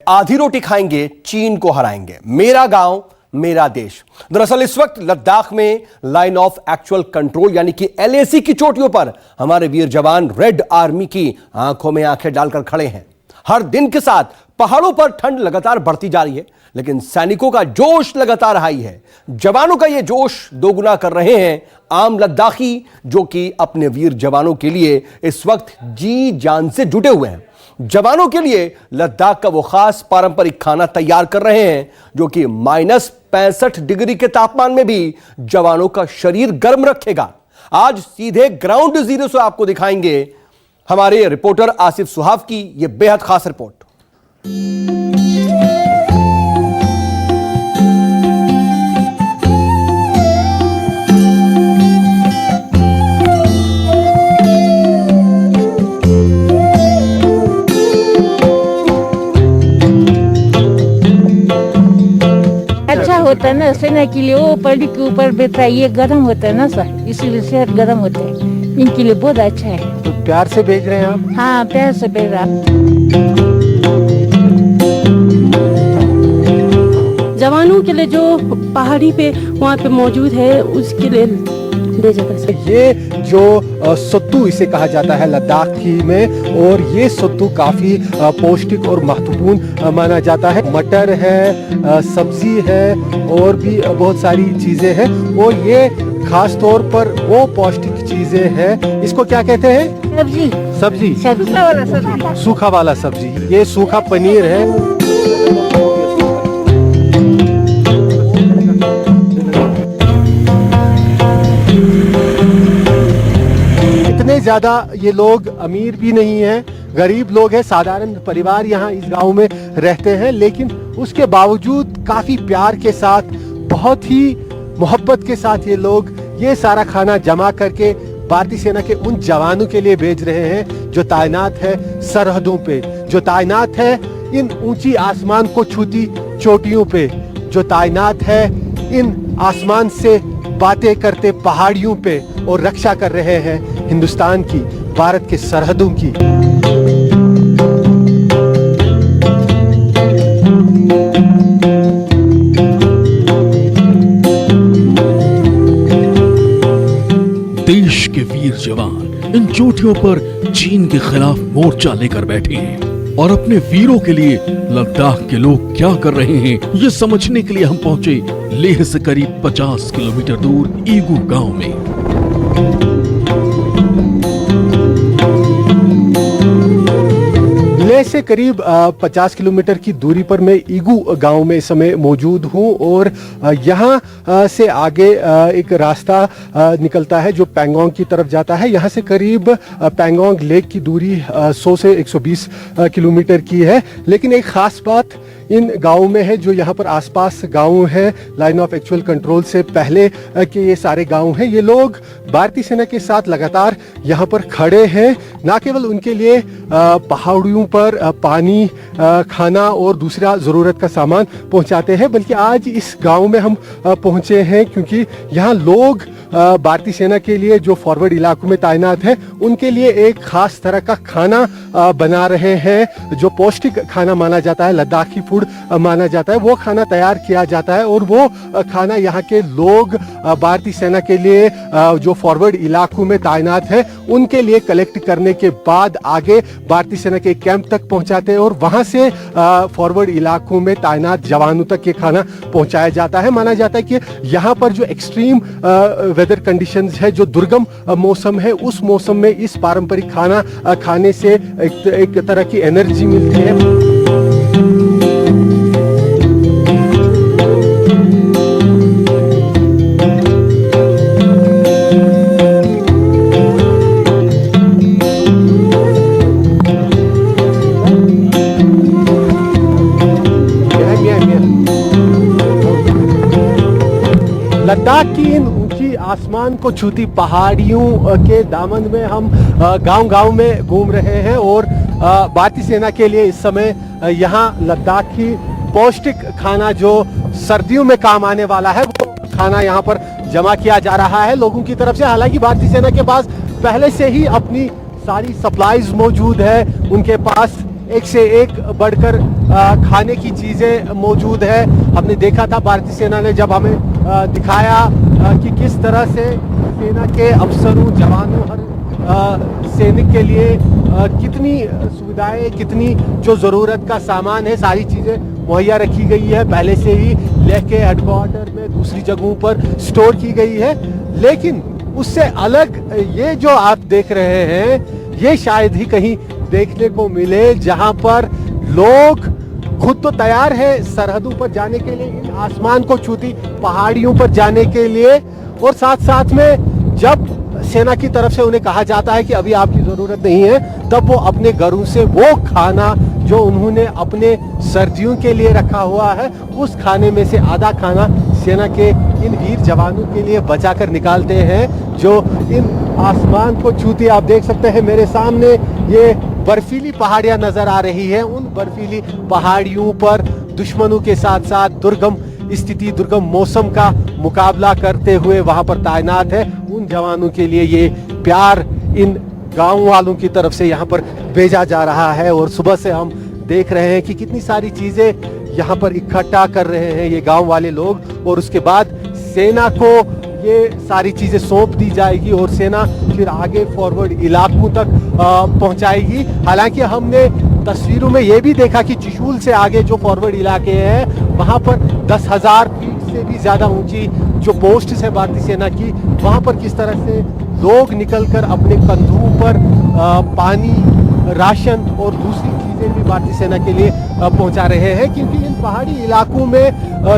आधी रोटी खाएंगे, चीन को हराएंगे। मेरा गांव मेरा देश। दरअसल इस वक्त लद्दाख में लाइन ऑफ एक्चुअल कंट्रोल यानी कि LAC की चोटियों पर हमारे वीर जवान रेड आर्मी की आंखों में आंखें डालकर खड़े हैं। हर दिन के साथ पहाड़ों पर ठंड लगातार बढ़ती जा रही है, लेकिन सैनिकों का जोश लगातार हाई है। जवानों का यह जोश दोगुना कर रहे हैं आम लद्दाखी, जो कि अपने वीर जवानों के लिए इस वक्त जी जान से जुटे हुए हैं। जवानों के लिए लद्दाख का वो खास पारंपरिक खाना तैयार कर रहे हैं, जो कि -65 डिग्री के तापमान में भी जवानों का शरीर गर्म रखेगा। आज सीधे ग्राउंड जीरो से आपको दिखाएंगे हमारे रिपोर्टर आसिफ सुहाव की यह बेहद खास रिपोर्ट। होता है ना, सेना के लिए वो पल्ली के ऊपर बैठा है, ये गर्म होता है ना सर, इसीलिए सेहत गर्म होता है, इनके लिए बहुत अच्छा है। तो प्यार से भेज रहे हैं आप? हाँ, प्यार से भेज रहा। जवानों के लिए जो पहाड़ी पे वहाँ पे मौजूद है, उसके लिए भेजा था। ये जो सत्तू इसे कहा जाता है लद्दाखी में, और ये सत्तू काफी पौष्टिक और महत्वपूर्ण माना जाता है। मटर है, सब्जी है और भी बहुत सारी चीजें हैं, और ये खास तौर पर वो पौष्टिक चीजें हैं। इसको क्या कहते हैं? सब्जी। सब्जी, सूखा वाला सब्जी। सूखा वाला सब्जी। ये सूखा पनीर है। ज्यादा ये लोग अमीर भी नहीं है, गरीब लोग हैं, साधारण परिवार यहाँ इस गांव में रहते हैं, लेकिन उसके बावजूद काफी प्यार के साथ, बहुत ही मोहब्बत के साथ ये लोग ये सारा खाना जमा करके भारतीय सेना के उन जवानों के लिए भेज रहे हैं जो तैनात है सरहदों पे, जो तैनात है इन ऊंची आसमान को छूती चोटियों पे, जो तैनात है इन आसमान से बातें करते पहाड़ियों पे, और रक्षा कर रहे हैं हिंदुस्तान की, भारत के सरहदों की। देश के वीर जवान इन चोटियों पर चीन के खिलाफ मोर्चा लेकर बैठे हैं, और अपने वीरों के लिए लद्दाख के लोग क्या कर रहे हैं ये समझने के लिए हम पहुंचे लेह से करीब 50 किलोमीटर दूर ईगू गांव में। लेह से करीब 50 किलोमीटर की दूरी पर मैं ईगू गांव में इस समय मौजूद हूं, और यहां से आगे एक रास्ता निकलता है जो पैंगोंग की तरफ जाता है। यहां से करीब पैंगोंग लेक की दूरी 100 से 120 किलोमीटर की है। लेकिन एक खास बात इन गाँव में है, जो यहाँ पर आसपास गाँव है लाइन ऑफ एक्चुअल कंट्रोल से पहले के ये सारे गाँव हैं, ये लोग भारतीय सेना के साथ लगातार यहाँ पर खड़े हैं। ना केवल उनके लिए पहाड़ियों पर पानी, खाना और दूसरा ज़रूरत का सामान पहुँचाते हैं, बल्कि आज इस गाँव में हम पहुँचे हैं क्योंकि यहाँ लोग भारतीय सेना के लिए जो फॉरवर्ड इलाकों में तैनात है, उनके लिए एक खास तरह का खाना बना रहे हैं, जो पौष्टिक खाना माना जाता है, लद्दाखी फूड माना जाता है। वो खाना तैयार किया जाता है, और वो खाना यहाँ के लोग भारतीय सेना के लिए जो फॉरवर्ड इलाकों में तैनात है उनके लिए कलेक्ट करने के बाद आगे भारतीय सेना के कैंप तक पहुँचाते हैं, और वहाँ से फॉरवर्ड इलाकों में तैनात जवानों तक ये खाना पहुँचाया जाता है। माना जाता है कि यहाँ पर जो एक्सट्रीम वेदर कंडीशंस है, जो दुर्गम मौसम है, उस मौसम में इस पारंपरिक खाना खाने से एक तरह की एनर्जी मिलती है। लद्दाख की इन ऊंची आसमान को छूती पहाड़ियों के दामन में हम गांव-गांव में घूम रहे हैं, और भारतीय सेना के लिए इस समय यहाँ लद्दाखी पौष्टिक खाना जो सर्दियों में काम आने वाला है, वो खाना यहाँ पर जमा किया जा रहा है लोगों की तरफ से। हालांकि भारतीय सेना के पास पहले से ही अपनी सारी सप्लाईज मौजूद है, उनके पास एक से एक बढ़कर खाने की चीजें मौजूद है। हमने देखा था भारतीय सेना ने जब हमें दिखाया कि किस तरह से सेना के अफसरों, जवानों, हर सैनिक के लिए कितनी सुविधाएं, कितनी जो ज़रूरत का सामान है, सारी चीज़ें मुहैया रखी गई है, पहले से ही लेके हेडक्वार्टर में दूसरी जगहों पर स्टोर की गई है। लेकिन उससे अलग ये जो आप देख रहे हैं, ये शायद ही कहीं देखने को मिले, जहां पर लोग खुद तो तैयार है सरहदों पर जाने के लिए, इन आसमान को छूती पहाड़ियों पर जाने के लिए, और साथ साथ में जब सेना की तरफ से उन्हें कहा जाता है कि अभी आपकी जरूरत नहीं है, तब वो अपने घरों से वो खाना जो उन्होंने अपने सर्दियों के लिए रखा हुआ है, उस खाने में से आधा खाना सेना के इन वीर जवानों के लिए बचाकर निकालते हैं, जो इन आसमान को छूती। आप देख सकते हैं मेरे सामने ये बर्फीली पहाड़ियां नजर आ रही है। उन बर्फीली पहाड़ियों पर दुश्मनों के साथ साथ दुर्गम स्थिति, दुर्गम मौसम का मुकाबला करते हुए वहां पर तैनात है। उन जवानों के लिए ये प्यार इन गांव वालों की तरफ से यहाँ पर भेजा जा रहा है। और सुबह से हम देख रहे हैं कि कितनी सारी चीजें यहाँ पर इकट्ठा कर रहे हैं ये गांव वाले लोग, और उसके बाद सेना को ये सारी चीजें सौंप दी जाएगी और सेना फिर आगे फॉरवर्ड इलाकों तक पहुंचाएगी। हालांकि हमने तस्वीरों में ये भी देखा कि त्रिशूल से आगे जो फॉरवर्ड इलाके हैं, वहां पर 10,000 फीट से भी ज्यादा ऊंची जो पोस्ट है भारतीय सेना की, वहां पर किस तरह से लोग निकलकर अपने कंधों पर पानी, राशन और दूसरी चीजें भी भारतीय सेना के लिए पहुंचा रहे हैं, क्योंकि इन पहाड़ी इलाकों में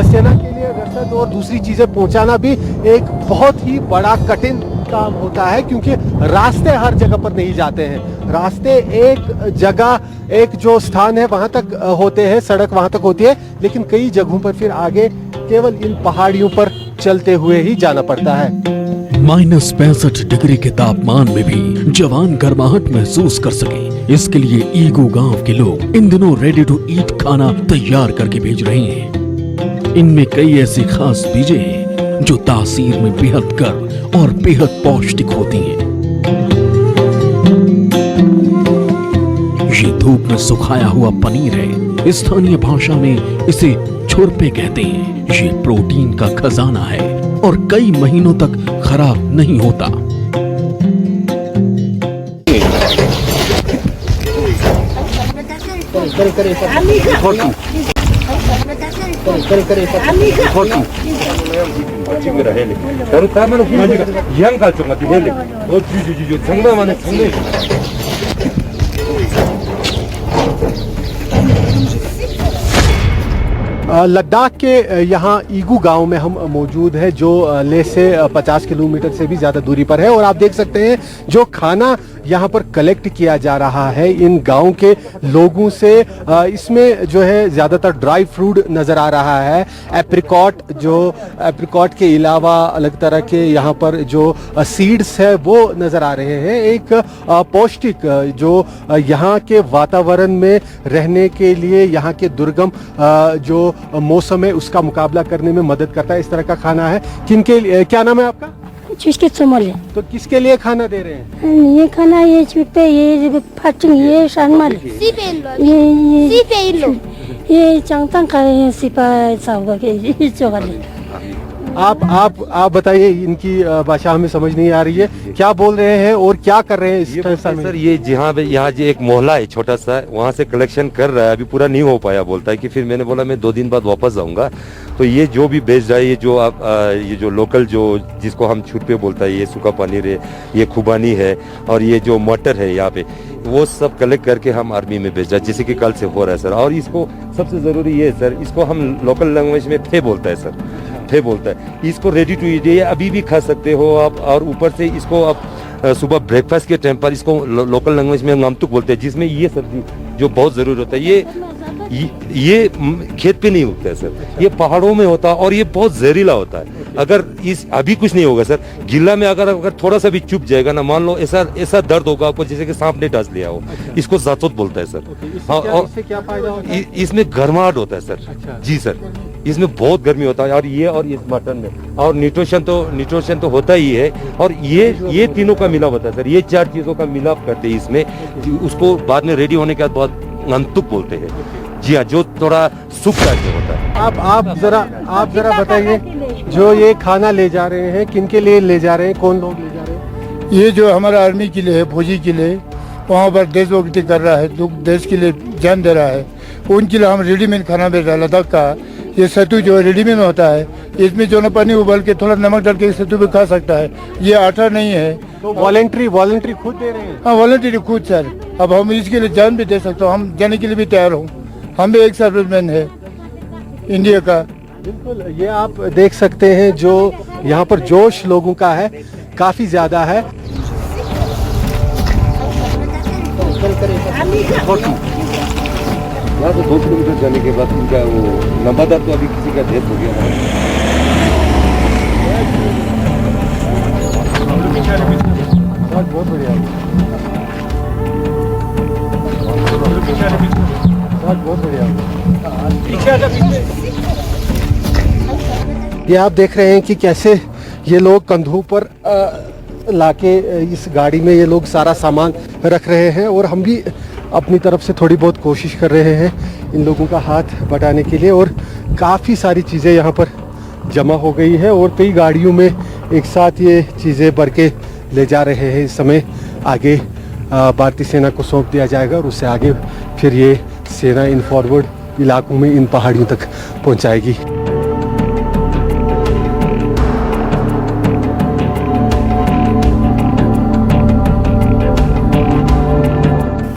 सेना के लिए रसद और दूसरी चीजें पहुंचाना भी एक बहुत ही बड़ा कठिन काम होता है, क्योंकि रास्ते हर जगह पर नहीं जाते हैं। रास्ते एक जगह, एक जो स्थान है वहां तक होते हैं, सड़क वहां तक होती है, लेकिन कई जगहों पर फिर आगे केवल इन पहाड़ियों पर चलते हुए ही जाना पड़ता है। -65 डिग्री के तापमान में भी जवान गर्माहट महसूस कर सके, इसके लिए ईगू गांव के लोग इन दिनों रेडी टू ईट खाना तैयार करके भेज रहे हैं। इनमें कई ऐसी खास बीजें हैं जो तासीर में बेहद गर्म और बेहद पौष्टिक होती हैं। ये धूप में सुखाया हुआ पनीर है, स्थानीय भाषा में इसे छुरपे कहते हैं। ये प्रोटीन का खजाना है और कई महीनों तक खराब नहीं होता। लद्दाख के यहाँ ईगू गांव में हम मौजूद हैं, जो लेह से 50 किलोमीटर से भी ज़्यादा दूरी पर है। और आप देख सकते हैं जो खाना यहाँ पर कलेक्ट किया जा रहा है इन गांव के लोगों से, इसमें जो है ज़्यादातर ड्राई फ्रूट नज़र आ रहा है। एप्रिकॉट, जो एप्रिकॉट के अलावा अलग तरह के यहाँ पर जो सीड्स है वो नज़र आ रहे हैं। एक पौष्टिक जो यहाँ के वातावरण में रहने के लिए, यहाँ के दुर्गम जो मौसम है उसका मुकाबला करने में मदद करता है, इस तरह का खाना है। किनके, क्या नाम है आपका? जिसके समोले तो किसके लिए खाना दे रहे हैं? ये खाना ये छुट्टे ये फाचिंग ये शानमाल ये चांगतांग का ये सिपा साउगा के चोगाले। आप बताइए, इनकी भाषा हमें समझ नहीं आ रही है, क्या बोल रहे हैं और क्या कर रहे हैं इस संस्था में? सर ये जहाँ पे यहाँ जो एक मोहल्ला है छोटा सा, वहाँ से कलेक्शन कर रहा है, अभी पूरा नहीं हो पाया। बोलता है कि फिर मैंने बोला मैं 2 दिन बाद वापस आऊंगा। तो ये जो भी बेच रहा है, ये जो आप ये जो लोकल जो जिसको हम छुट पे बोलता है, ये सूखा पनीर है, ये खुबानी है और ये जो मटर है यहाँ पे, वो सब कलेक्ट करके हम आर्मी में भेज रहे हैं, जैसे कि कल से हो रहा है सर। और इसको सबसे जरूरी ये है सर, इसको हम लोकल लैंग्वेज में फे बोलता है सर, फे बोलता है। इसको रेडी टू ईट, ये अभी भी खा सकते हो आप। और ऊपर से इसको आप सुबह ब्रेकफास्ट के टाइम पर, इसको लोकल लैंग्वेज में नामतुक बोलते हैं, जिसमें ये सब्जी जो बहुत जरूरी होता है, ये खेत पे नहीं उगता है सर, ये पहाड़ों में होता है और ये बहुत जहरीला होता है। अगर इस अभी कुछ नहीं होगा सर, गिल्ला में अगर थोड़ा सा भी चुप जाएगा ना, मान लो ऐसा दर्द होगा आपको जैसे कि सांप ने डस लिया हो। इसको जातुत बोलता है सर। हाँ, और क्या फायदा होता है? इसमें गर्माहट होता है सर। जी सर, इसमें बहुत गर्मी होता है। और ये और इस मटन में और न्यूट्रिशन तो होता ही है। और ये तीनों का मिलाप होता है सर, ये 4 चीजों का मिलाप करते हैं इसमें। उसको बाद में रेडी होने के बाद बहुत ngantuk बोलते हैं। जी हाँ, जो थोड़ा सूप टाइप में होता है। आप जरा बताइए, जो ये खाना ले जा रहे हैं किनके लिए ले जा रहे हैं, कौन लोग ले जा रहे हैं? ये जो हमारा आर्मी के लिए है, फौजी के लिए, वहाँ पर देशभक्ति कर रहा है, देश के लिए जान दे रहा है, उनके लिए हम रेडीमेड खाना भेज रहे हैं। लद्दाख का ये सत्तू जो रेडीमेड होता है, इसमें जो ना पानी उबाल के थोड़ा नमक डाल के सत्तू भी खा सकता है, ये आटा नहीं है। तो वॉलंटरी खुद दे रहे हैं? हाँ, वॉलंटरी खुद सर। अब हम इसके लिए जान भी दे सकते हो, हम जाने के लिए भी तैयार हूँ। हम भी एक सर्विसमैन है इंडिया का। बिल्कुल, ये आप देख सकते हैं जो यहाँ पर जोश लोगों का है, काफी ज्यादा है। यहाँ से 2 किलोमीटर जाने के बाद उनका वो नंबरदार तो अभी किसी का डेथ हो गया है। बहुत बढ़िया, बहुत बढ़िया। ये आप देख रहे हैं कि कैसे ये लोग कंधों पर लाके इस गाड़ी में ये लोग सारा सामान रख रहे हैं, और हम भी अपनी तरफ से थोड़ी बहुत कोशिश कर रहे हैं इन लोगों का हाथ बटाने के लिए। और काफ़ी सारी चीज़ें यहाँ पर जमा हो गई है और कई गाड़ियों में एक साथ ये चीज़ें भर के ले जा रहे हैं। इस समय आगे भारतीय सेना को सौंप दिया जाएगा और उससे आगे फिर ये सेना इन फॉरवर्ड इलाकों में, इन पहाड़ियों तक पहुँचाएगी।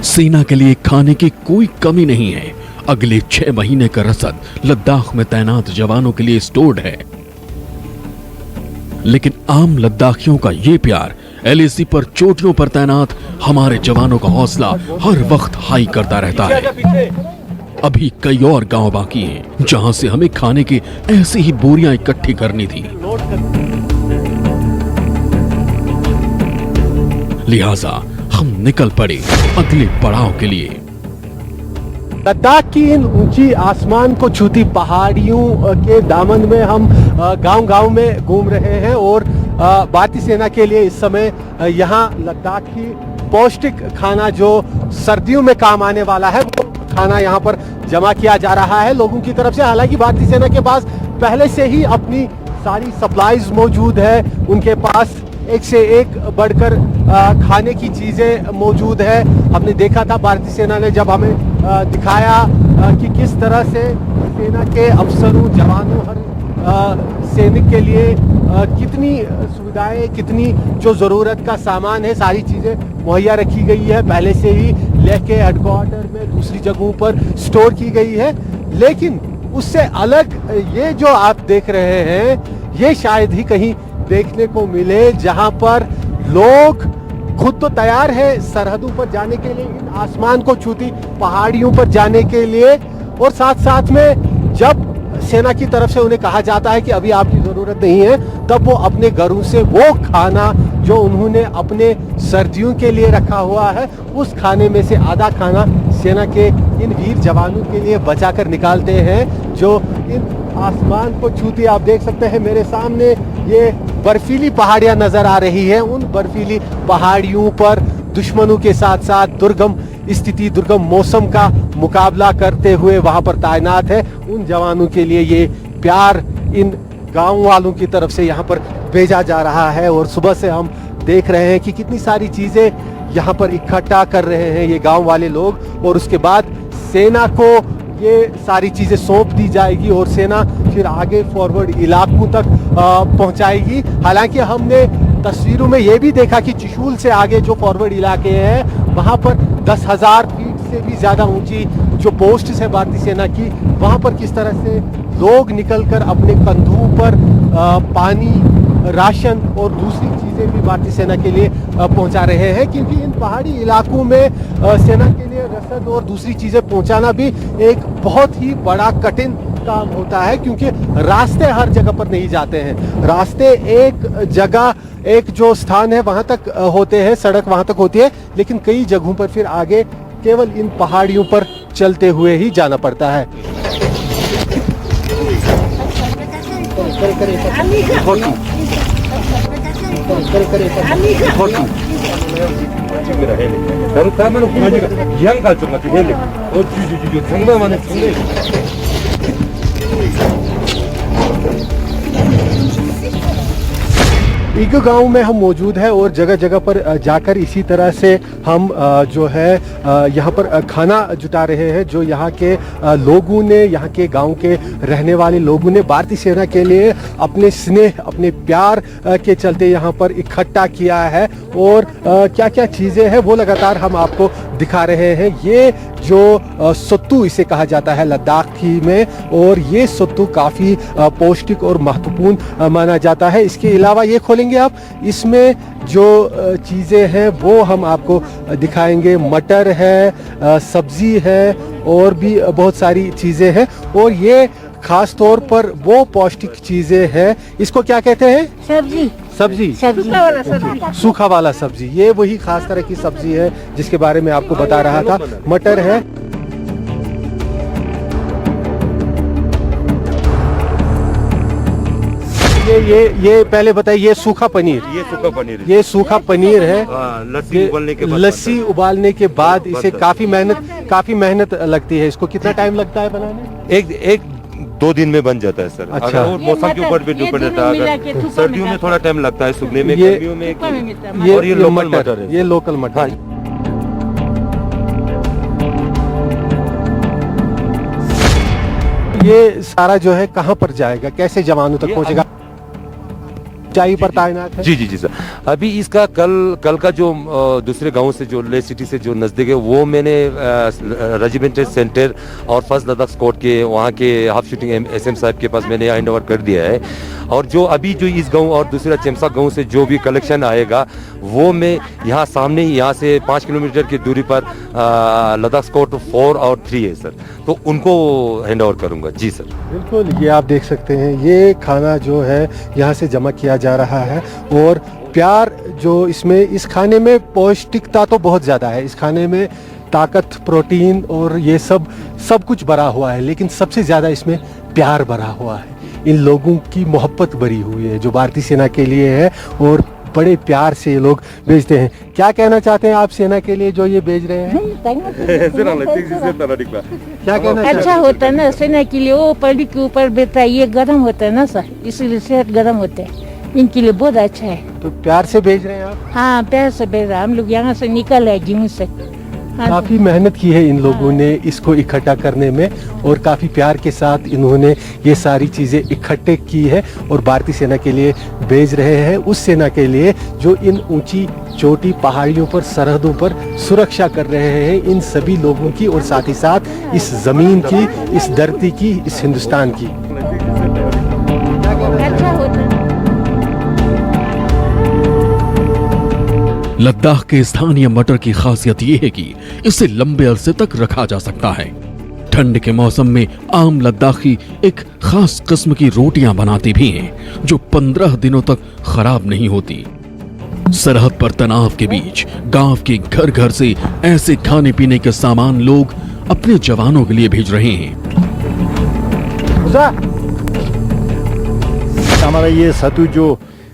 सेना के लिए खाने की कोई कमी नहीं है। अगले 6 महीने का रसद लद्दाख में तैनात जवानों के लिए स्टोर्ड है। लेकिन आम लद्दाखियों का ये प्यार एलएसी पर चोटियों पर तैनात हमारे जवानों का हौसला हर वक्त हाई करता रहता है। अभी कई और गांव बाकी हैं जहां से हमें खाने की ऐसी ही बोरियां इकट्ठी करनी थी। लिहाजा हम निकल पड़े अगले पड़ाव के लिए। लद्दाख की इन ऊंची आसमान को छूती पहाड़ियों के दामन में हम गांव-गांव में घूम रहे हैं, और भारतीय सेना के लिए इस समय यहाँ लद्दाख की पौष्टिक खाना जो सर्दियों में काम आने वाला है, वो खाना यहाँ पर जमा किया जा रहा है लोगों की तरफ से। हालांकि भारतीय सेना के पास पहले से ही अपनी सारी सप्लाईज मौजूद है, उनके पास एक से एक बढ़कर खाने की चीजें मौजूद है। हमने देखा था भारतीय सेना ने जब हमें दिखाया कि किस तरह से सेना के अफसरों, जवानों, हर सैनिक के लिए कितनी सुविधाएं, कितनी जो ज़रूरत का सामान है, सारी चीज़ें मुहैया रखी गई है, पहले से ही लेके हेडक्वार्टर में दूसरी जगहों पर स्टोर की गई है। लेकिन उससे अलग ये जो आप देख रहे हैं, ये शायद ही कहीं देखने को मिले, जहां पर लोग खुद तो तैयार है सरहदों पर जाने के लिए, इन आसमान को छूती पहाड़ियों पर जाने के लिए, और साथ साथ में जब सेना की तरफ से उन्हें कहा जाता है कि अभी आपकी जरूरत नहीं है, तब वो अपने घरों से वो खाना जो उन्होंने अपने सर्दियों के लिए रखा हुआ है, उस खाने में से आधा खाना सेना के इन वीर जवानों के लिए बचाकर निकालते हैं, जो इन आसमान को छूती। आप देख सकते हैं मेरे सामने ये बर्फीली पहाड़ियां नजर आ रही है। उन बर्फीली पहाड़ियों पर दुश्मनों के साथ साथ दुर्गम स्थिति, दुर्गम मौसम का मुकाबला करते हुए वहां पर तैनात है उन जवानों के लिए ये प्यार इन गांव वालों की तरफ से यहाँ पर भेजा जा रहा है। और सुबह से हम देख रहे हैं कि कितनी सारी चीजें यहाँ पर इकट्ठा कर रहे हैं ये गांव वाले लोग, और उसके बाद सेना को ये सारी चीजें सौंप दी जाएगी और सेना फिर आगे फॉरवर्ड इलाकों तक पहुंचाएगी। हालांकि हमने तस्वीरों में ये भी देखा कि चुशूल से आगे जो फॉरवर्ड इलाके हैं, वहां पर 10,000 फीट से भी ज्यादा ऊंची जो पोस्ट है भारतीय सेना की, वहां पर किस तरह से लोग निकलकर अपने कंधों पर पानी, राशन और दूसरी चीजें भी भारतीय सेना के लिए पहुंचा रहे हैं, क्योंकि इन पहाड़ी इलाकों में सेना के लिए रसद और दूसरी चीजें पहुंचाना भी एक बहुत ही बड़ा कठिन काम होता है, क्योंकि रास्ते हर जगह पर नहीं जाते हैं। रास्ते एक जगह, एक जो स्थान है वहां तक होते हैं, सड़क वहां तक होती है, लेकिन कई जगहों पर फिर आगे केवल इन पहाड़ियों पर चलते हुए ही जाना पड़ता है। yang ईगू गांव में हम मौजूद हैं और जगह जगह पर जाकर इसी तरह से हम जो है यहाँ पर खाना जुटा रहे हैं। जो यहाँ के लोगों ने, यहाँ के गांव के रहने वाले लोगों ने भारतीय सेना के लिए अपने स्नेह, अपने प्यार के चलते यहाँ पर इकट्ठा किया है। और क्या क्या चीज़ें हैं वो लगातार हम आपको दिखा रहे हैं। ये जो सत्तू इसे कहा जाता है लद्दाखी में, और ये सत्तू काफ़ी पौष्टिक और महत्वपूर्ण माना जाता है। इसके अलावा ये खोलेंगे आप, इसमें जो चीज़ें हैं वो हम आपको दिखाएंगे। मटर है, सब्जी है और भी बहुत सारी चीज़ें हैं। और ये खास तौर पर वो पौष्टिक चीज़ें हैं, इसको क्या कहते हैं? सब्जी सब्जी, सूखा वाला सब्जी। ये वही खास तरह की सब्जी है जिसके बारे में आपको बता रहा था। मटर है, ये पहले बताइए, ये सूखा पनीर, ये सूखा पनीर है। लस्सी उबालने के बाद इसे काफी मेहनत लगती है। इसको कितना टाइम लगता है बनाने? एक 2 दिन में बन जाता है सर। अच्छा। अगर वो मौसम के ऊपर भी डिपेंड रहता है। अगर सर्दियों में थोड़ा टाइम लगता है सूखने में, गर्मियों में और ये लोकल मटर है। ये लोकल मटर। हाँ। ये सारा जो है कहाँ पर जाएगा, कैसे जवानों तक पहुँचेगा? ऊंचाई पर तैनात है। जी सर। अभी इसका कल का जो दूसरे गांव से, जो ले सिटी से जो नजदीक है, वो मैंने रेजिमेंटल सेंटर और फर्स्ट लद्दाख स्क्वाड के वहाँ के हाफ शूटिंग एसएम साहब के पास मैंने हैंड ओवर कर दिया है। और जो अभी जो इस गांव और दूसरा चेमसा गांव से जो भी कलेक्शन आएगा वो मैं यहाँ सामने ही, यहाँ से 5 किलोमीटर की दूरी पर लद्दाख स्क्वाड 4 और 3 है सर, तो उनको हैंड ओवर करूँगा। जी सर। बिल्कुल, ये आप देख सकते हैं, ये खाना जो है यहाँ से जमा किया जा रहा है। और प्यार जो इसमें, इस खाने में पौष्टिकता तो बहुत ज़्यादा है। इस खाने में ताकत, प्रोटीन और ये सब कुछ भरा हुआ है, लेकिन सबसे ज़्यादा इसमें प्यार भरा हुआ है। इन लोगों की मोहब्बत भरी हुई है जो भारतीय सेना के लिए है, और बड़े प्यार से ये लोग भेजते हैं। क्या कहना चाहते हैं आप सेना के लिए जो ये भेज रहे हैं? क्या कहना चाहते हैं? अच्छा होता है ना सेना के लिए, वो पल्ली के ऊपर बैठता है, ये गर्म होता है ना सर, इसीलिए सेहत गर्म होते हैं, इनके लिए बहुत अच्छा है। तो प्यार से भेज रहे हैं आप? हाँ, प्यार से भेज रहा। हम लोग यहाँ से निकल है गेहूँ से। हाँ, काफी मेहनत की है इन लोगों ने इसको इकट्ठा करने में, और काफी प्यार के साथ इन्होंने ये सारी चीजें इकट्ठे की है और भारतीय सेना के लिए भेज रहे हैं। उस सेना के लिए जो इन ऊंची चोटी पहाड़ियों पर, सरहदों पर सुरक्षा कर रहे हैं इन सभी लोगों की, और साथ ही साथ इस जमीन की, इस धरती की, इस हिंदुस्तान की। अच्छा होता है। लद्दाख के स्थानीय मटर की खासियत यह है कि इसे लंबे अरसे तक रखा जा सकता है। ठंड के मौसम में आम लद्दाखी एक खास किस्म की रोटियां बनाते भी हैं जो 15 दिनों तक खराब नहीं होती। सरहद पर तनाव के बीच गांव के घर घर से ऐसे खाने पीने के सामान लोग अपने जवानों के लिए भेज रहे हैं। हमारा ये सत्तू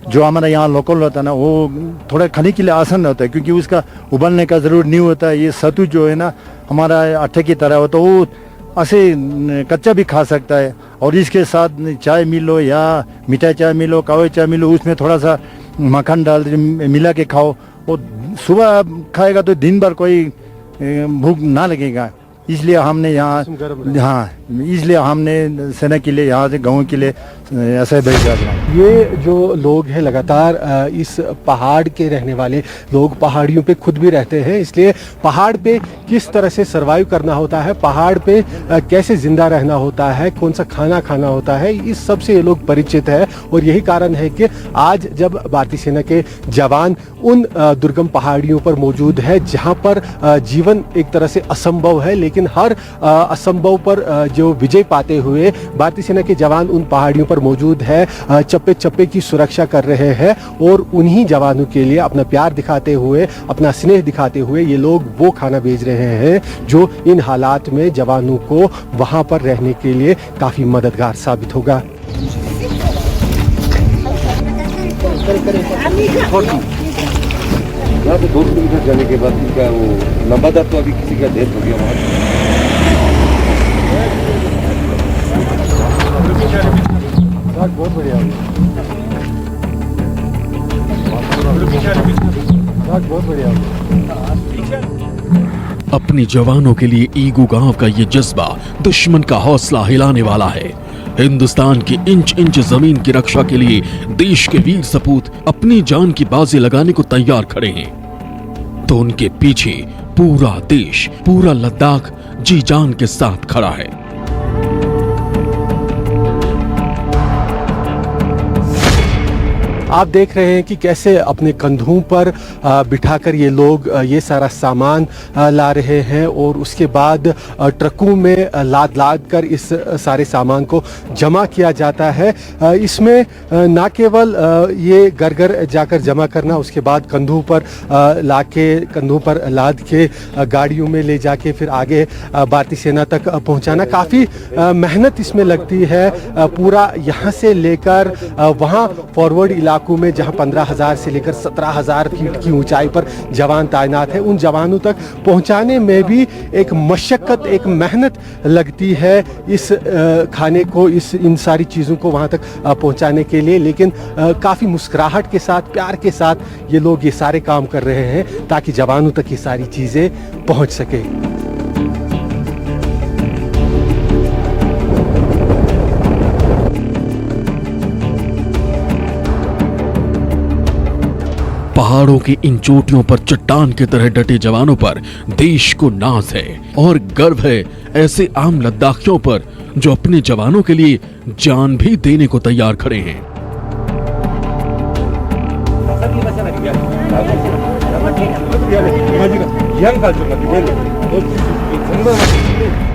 जो हमारा यहाँ लोकल होता है ना, वो थोड़ा खाने के लिए आसान होता है, क्योंकि उसका उबालने का ज़रूरत नहीं होता है। ये सत्तू जो है ना हमारा आटे की तरह होता है, वो ऐसे कच्चा भी खा सकता है। और इसके साथ चाय मिलो या मीठा चाय मिलो, कावे चाय मिलो, उसमें थोड़ा सा मक्खन डाल मिला के खाओ। वो सुबह खाएगा तो दिन भर कोई भूख ना लगेगा। इसलिए हमने यहाँ, हाँ, इसलिए हमने सेना के लिए, यहाँ से गाँव के लिए ऐसे भेजा। ये जो लोग हैं लगातार इस पहाड़ के रहने वाले लोग पहाड़ियों पे खुद भी रहते हैं, इसलिए पहाड़ पे किस तरह से सरवाइव करना होता है, पहाड़ पे कैसे जिंदा रहना होता है, कौन सा खाना खाना होता है, इस सब से ये लोग परिचित है। और यही कारण है कि आज जब भारतीय सेना के जवान उन दुर्गम पहाड़ियों पर मौजूद है जहाँ पर जीवन एक तरह से असंभव है, लेकिन हर असंभव पर जो विजय पाते हुए भारतीय सेना के जवान उन पहाड़ियों पर मौजूद है, चप्पे चप्पे की सुरक्षा कर रहे हैं। और उन्हीं जवानों के लिए अपना प्यार दिखाते हुए, अपना स्नेह दिखाते हुए ये लोग वो खाना भेज रहे हैं जो इन हालात में जवानों को वहां पर रहने के लिए काफी मददगार साबित होगा। यहाँ से 2 किलोमीटर जाने के बाद इनका वो लंबा दर तो अभी किसी का डेथ हो गया वहाँ। बहुत बढ़िया, बहुत बढ़िया। अपनी जवानों के लिए ईगू गांव का ये जज्बा दुश्मन का हौसला हिलाने वाला है। हिंदुस्तान की इंच इंच जमीन की रक्षा के लिए देश के वीर सपूत अपनी जान की बाजी लगाने को तैयार खड़े हैं, तो उनके पीछे पूरा देश, पूरा लद्दाख जी जान के साथ खड़ा है। आप देख रहे हैं कि कैसे अपने कंधों पर बिठाकर ये लोग ये सारा सामान ला रहे हैं और उसके बाद ट्रकों में लाद लाद कर इस सारे सामान को जमा किया जाता है। इसमें ना केवल ये घर घर जाकर जमा करना, उसके बाद कंधों पर कंधों पर लाद के गाड़ियों में ले जाके फिर आगे भारतीय सेना तक पहुंचाना, काफ़ी मेहनत इसमें लगती है। पूरा यहाँ से लेकर वहाँ फॉरवर्ड इलाकों में जहां 15,000 से लेकर 17,000 फीट की ऊंचाई पर जवान तैनात है, उन जवानों तक पहुंचाने में भी एक मशक्कत, एक मेहनत लगती है इस खाने को, इन सारी चीज़ों को वहां तक पहुंचाने के लिए। लेकिन काफ़ी मुस्कुराहट के साथ, प्यार के साथ ये लोग ये सारे काम कर रहे हैं ताकि जवानों तक ये सारी चीज़ें पहुंच सके। पहाड़ों की इन चोटियों पर चट्टान की तरह डटे जवानों पर देश को नाज है और गर्व है ऐसे आम लद्दाखियों पर जो अपने जवानों के लिए जान भी देने को तैयार खड़े हैं।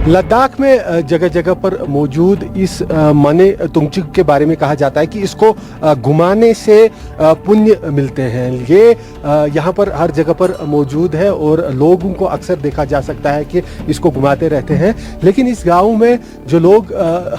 लद्दाख में जगह जगह पर मौजूद इस मने तुंगचिक के बारे में कहा जाता है कि इसको घुमाने से पुण्य मिलते हैं। ये यहाँ पर हर जगह पर मौजूद है और लोगों को अक्सर देखा जा सकता है कि इसको घुमाते रहते हैं। लेकिन इस गांव में जो लोग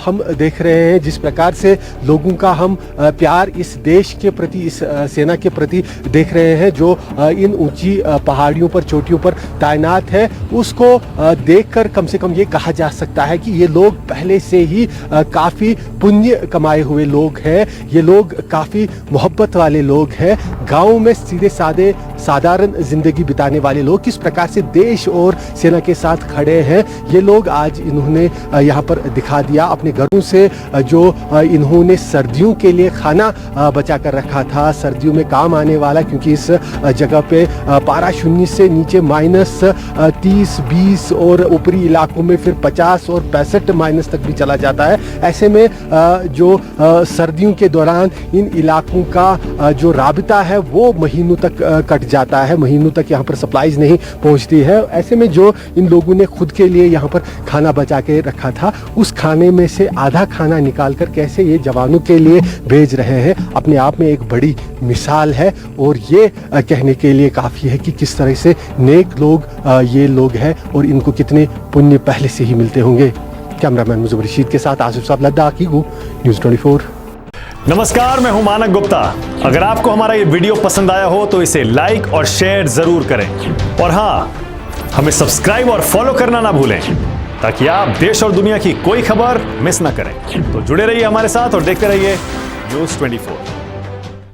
हम देख रहे हैं, जिस प्रकार से लोगों का हम प्यार इस देश के प्रति, इस सेना के प्रति देख रहे हैं जो इन ऊंची पहाड़ियों पर, चोटियों पर तैनात है, उसको देखकर कम से कम ये कहा जा सकता है कि ये लोग पहले से ही काफ़ी पुण्य कमाए हुए लोग हैं। ये लोग काफ़ी मोहब्बत वाले लोग हैं। गाँव में सीधे साधे साधारण जिंदगी बिताने वाले लोग किस प्रकार से देश और सेना के साथ खड़े हैं, ये लोग आज इन्होंने यहाँ पर दिखा दिया। अपने घरों से जो इन्होंने सर्दियों के लिए खाना बचा कर रखा था, सर्दियों में काम आने वाला, क्योंकि इस जगह पे पारा शून्य से नीचे -30, 20 और ऊपरी इलाकों में फिर 50 और 65 माइनस तक भी चला जाता है। ऐसे में जो सर्दियों के दौरान इन इलाकों का जो राबिता है वो महीनों तक कट जाता है, महीनों तक यहाँ पर सप्लाईज नहीं पहुँचती है। ऐसे में जो इन लोगों ने खुद के लिए यहाँ पर खाना बचा के रखा था, उस खाने में से आधा खाना निकाल कर कैसे ये जवानों के लिए भेज रहे हैं, अपने आप में एक बड़ी मिसाल है। और ये कहने के लिए काफ़ी है कि किस तरह से नेक लोग ये लोग हैं और इनको कितने पुण्य पहले से ही मिलते होंगे। कैमरामैन मुजफ्फर रशीद के साथ आसिफ साहब, लद्दाख ईगू, न्यूज़ 24। नमस्कार, मैं हूं मानक गुप्ता। अगर आपको हमारा ये वीडियो पसंद आया हो तो इसे लाइक और शेयर जरूर करें, और हाँ, हमें सब्सक्राइब और फॉलो करना ना भूलें ताकि आप देश और दुनिया की कोई खबर मिस ना करें। तो जुड़े रहिए हमारे साथ और देखते रहिए न्यूज़ 24।